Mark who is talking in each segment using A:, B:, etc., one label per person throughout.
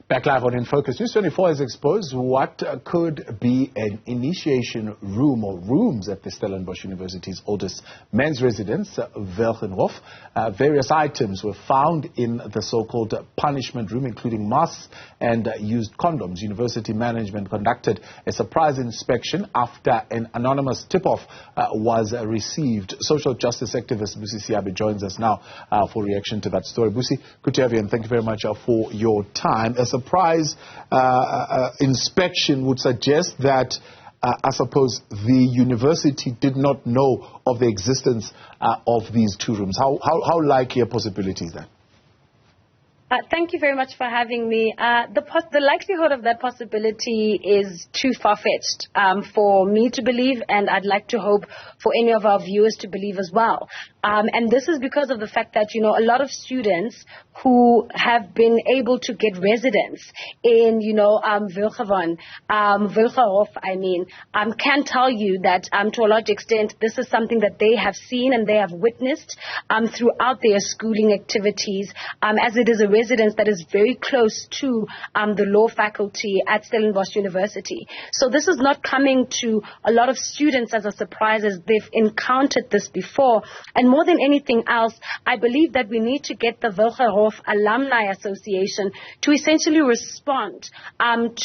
A: Back live on In Focus, News 24 has exposed what could be an initiation room or rooms at the Stellenbosch University's oldest men's residence, Wilgenhof. Various items were found in the so-called punishment room, including masks and used condoms. University management conducted a surprise inspection after an anonymous tip-off was received. Social justice activist Busisiwe Seabe joins us now for reaction to that story. Busi, good to have you, and thank you very much for your time. A surprise inspection would suggest that, I suppose, the university did not know of the existence of these two rooms. How likely a possibility is that?
B: Thank you very much for having me. The likelihood of that possibility is too far-fetched for me to believe, and I'd like to hope for any of our viewers to believe as well. And this is because of the fact that, a lot of students who have been able to get residence in, Wilgenhof, can tell you that to a large extent, this is something that they have seen and they have witnessed throughout their schooling activities, as it is a residence that is very close to the law faculty at Stellenbosch University. So this is not coming to a lot of students as a surprise, as they've encountered this before. And more than anything else, I believe that we need to get the Wilgenhof Alumni Association to essentially respond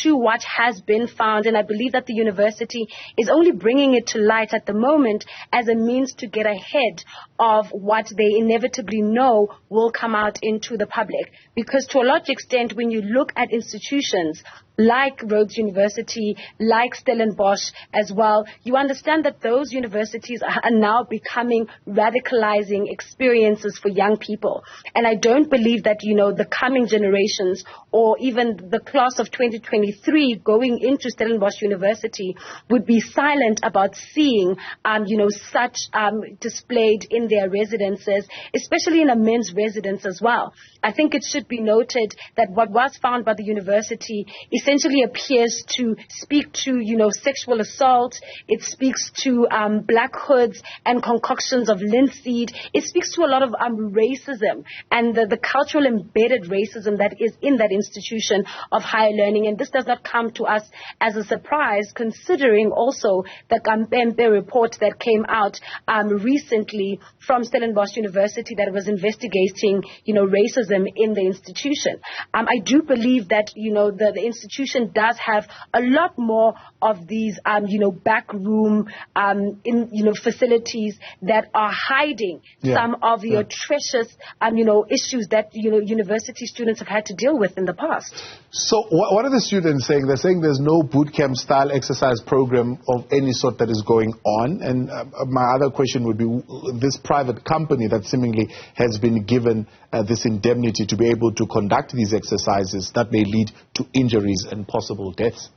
B: to what has been found. And I believe that the university is only bringing it to light at the moment as a means to get ahead of what they inevitably know will come out into the public. Because to a large extent, when you look at institutions like Rhodes University, like Stellenbosch as well, you understand that those universities are now becoming radicalizing experiences for young people. And I don't believe that, the coming generations or even the class of 2023 going into Stellenbosch University would be silent about seeing, such displayed in their residences, especially in a men's residence as well. I think it should be noted that what was found by the university essentially appears to speak to, sexual assault. It speaks to black hoods and concoctions of linseed. It speaks to a lot of racism and the cultural embedded racism that is in that institution of higher learning. And this does not come to us as a surprise, considering also the Kampempe report that came out recently from Stellenbosch University that was investigating, racism in the institution. I do believe that, the institution does have a lot more of these, back room, facilities that are hiding some of the atrocious, issues that, university students have had to deal with in the past.
A: So what are the students saying? They're saying there's no boot camp style exercise program of any sort that is going on. And my other question would be, this private company that seemingly has been given this indemnity to be able to conduct these exercises that may lead to injuries and possible deaths.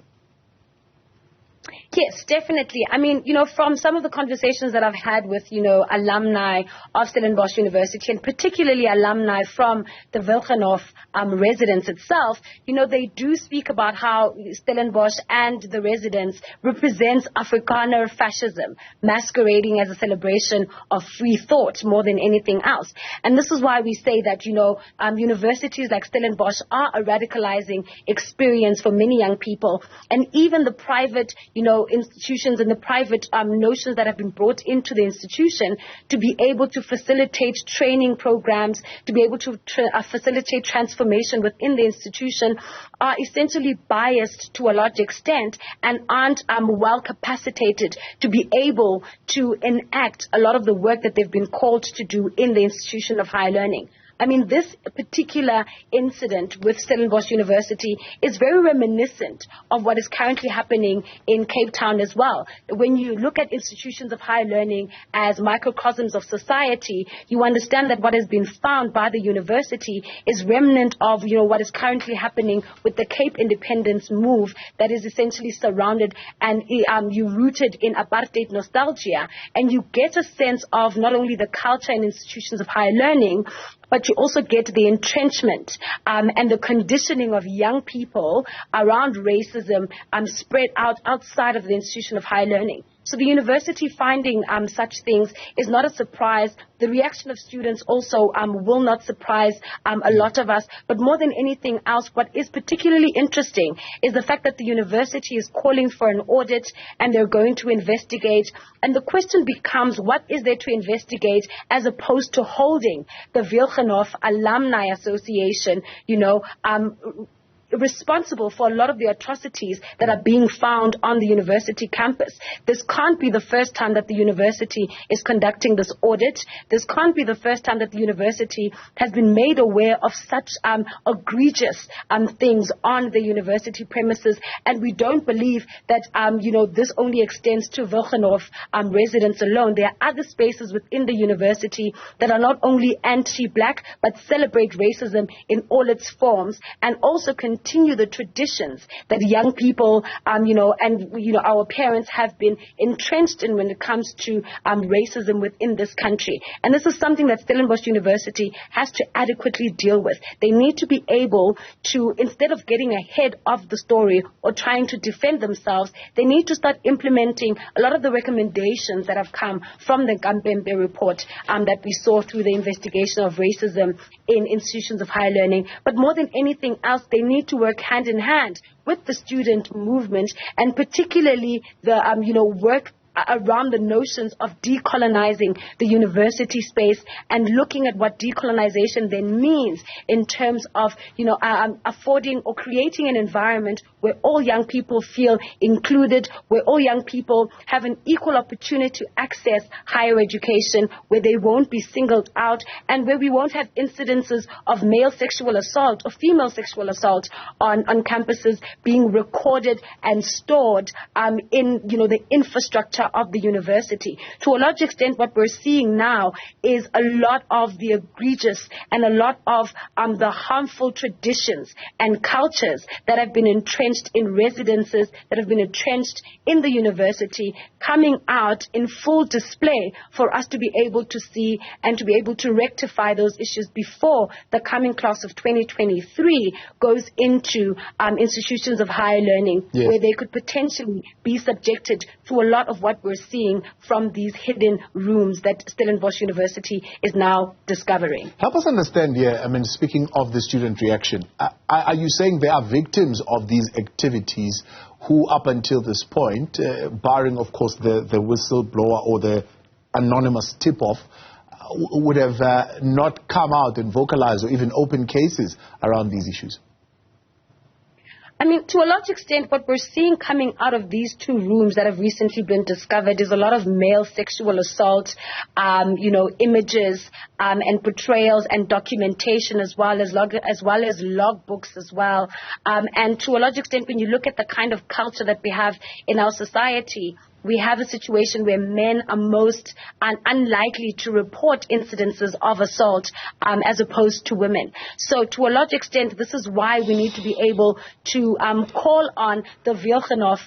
B: Yes, definitely. I mean, from some of the conversations that I've had with, alumni of Stellenbosch University, and particularly alumni from the Wilgenhof residence itself, they do speak about how Stellenbosch and the residence represents Afrikaner fascism, masquerading as a celebration of free thought more than anything else. And this is why we say that, universities like Stellenbosch are a radicalizing experience for many young people. And even the private, institutions and the private notions that have been brought into the institution to be able to facilitate training programs, to be able to facilitate transformation within the institution are essentially biased to a large extent and aren't well capacitated to be able to enact a lot of the work that they've been called to do in the institution of higher learning. I mean, this particular incident with Stellenbosch University is very reminiscent of what is currently happening in Cape Town as well. When you look at institutions of higher learning as microcosms of society, you understand that what has been found by the university is remnant of, what is currently happening with the Cape independence move that is essentially surrounded and you rooted in apartheid nostalgia. And you get a sense of not only the culture and institutions of higher learning, but you also get the entrenchment and the conditioning of young people around racism spread out outside of the institution of higher learning. So the university finding such things is not a surprise. The reaction of students also will not surprise a lot of us. But more than anything else, what is particularly interesting is the fact that the university is calling for an audit and they're going to investigate. And the question becomes, what is there to investigate as opposed to holding the Wilgenhof Alumni Association, responsible for a lot of the atrocities that are being found on the university campus. This can't be the first time that the university is conducting this audit. This can't be the first time that the university has been made aware of such egregious things on the university premises. And we don't believe that, this only extends to Wilgenhof residents alone. There are other spaces within the university that are not only anti-black, but celebrate racism in all its forms, and also continue the traditions that young people, our parents have been entrenched in when it comes to racism within this country. And this is something that Stellenbosch University has to adequately deal with. They need to be able to, instead of getting ahead of the story or trying to defend themselves, they need to start implementing a lot of the recommendations that have come from the Gampembe report that we saw through the investigation of racism in institutions of higher learning. But more than anything else, they need to work hand in hand with the student movement, and particularly the work around the notions of decolonizing the university space and looking at what decolonization then means in terms of, affording or creating an environment where all young people feel included, where all young people have an equal opportunity to access higher education, where they won't be singled out, and where we won't have incidences of male sexual assault or female sexual assault on campuses being recorded and stored in, the infrastructure of the university. To a large extent, what we're seeing now is a lot of the egregious and a lot of the harmful traditions and cultures that have been entrenched in residences, that have been entrenched in the university, coming out in full display for us to be able to see and to be able to rectify those issues before the coming class of 2023 goes into institutions of higher learning, yes, where they could potentially be subjected to a lot of what we're seeing from these hidden rooms that Stellenbosch University is now discovering.
A: Help us understand here, speaking of the student reaction, are you saying there are victims of these activities who up until this point, barring of course the whistleblower or the anonymous tip-off, would have not come out and vocalized or even open cases around these issues?
B: To a large extent, what we're seeing coming out of these two rooms that have recently been discovered is a lot of male sexual assault, images and portrayals and documentation as well as logbooks as well. And to a large extent, when you look at the kind of culture that we have in our society, we have a situation where men are most unlikely to report incidences of assault as opposed to women. So to a large extent, this is why we need to be able to call on the Wilgenhof,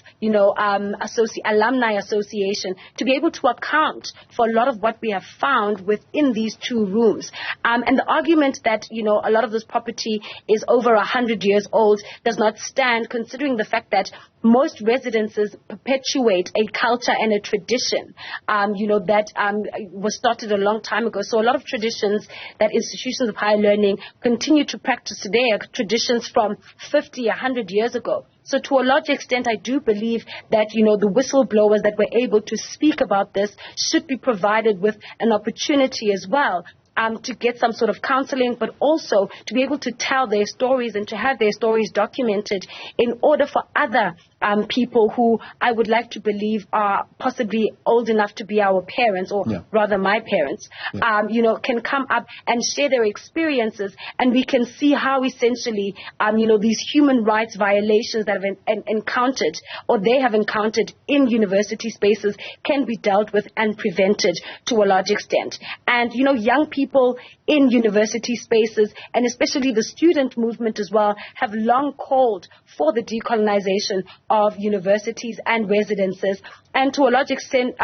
B: Alumni Association to be able to account for a lot of what we have found within these two rooms. And the argument that, a lot of this property is over 100 years old does not stand, considering the fact that most residences perpetuate a culture and a tradition, that was started a long time ago. So a lot of traditions that institutions of higher learning continue to practice today are traditions from 50, 100 years ago. So to a large extent, I do believe that, the whistleblowers that were able to speak about this should be provided with an opportunity as well to get some sort of counseling, but also to be able to tell their stories and to have their stories documented in order for other people who I would like to believe are possibly old enough to be our parents, or rather my parents, can come up and share their experiences, and we can see how essentially, these human rights violations that have encountered or they have encountered in university spaces can be dealt with and prevented to a large extent. And, young people in university spaces, and especially the student movement as well, have long called for the decolonization of universities and residences. And to a large extent,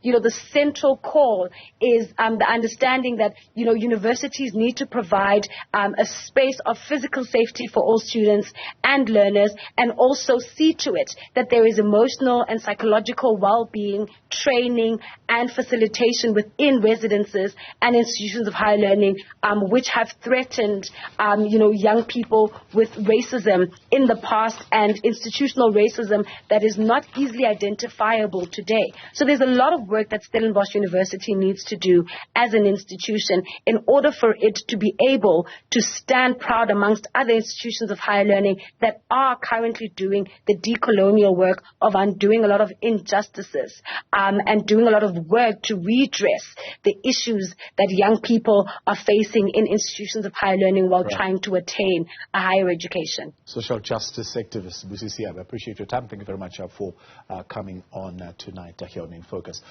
B: the central call is the understanding that, universities need to provide a space of physical safety for all students and learners, and also see to it that there is emotional and psychological well-being, training, and facilitation within residences and institutions of higher learning, which have threatened, young people with racism in the past and institutional racism that is not easily identifiable today. So there's a lot of work that Stellenbosch University needs to do as an institution in order for it to be able to stand proud amongst other institutions of higher learning that are currently doing the decolonial work of undoing a lot of injustices and doing a lot of work to redress the issues that young people are facing in institutions of higher learning while trying to attain a higher education.
A: Social justice activist Busisiwe Seabe, I appreciate your time. Thank you very much for coming on tonight here on In Focus.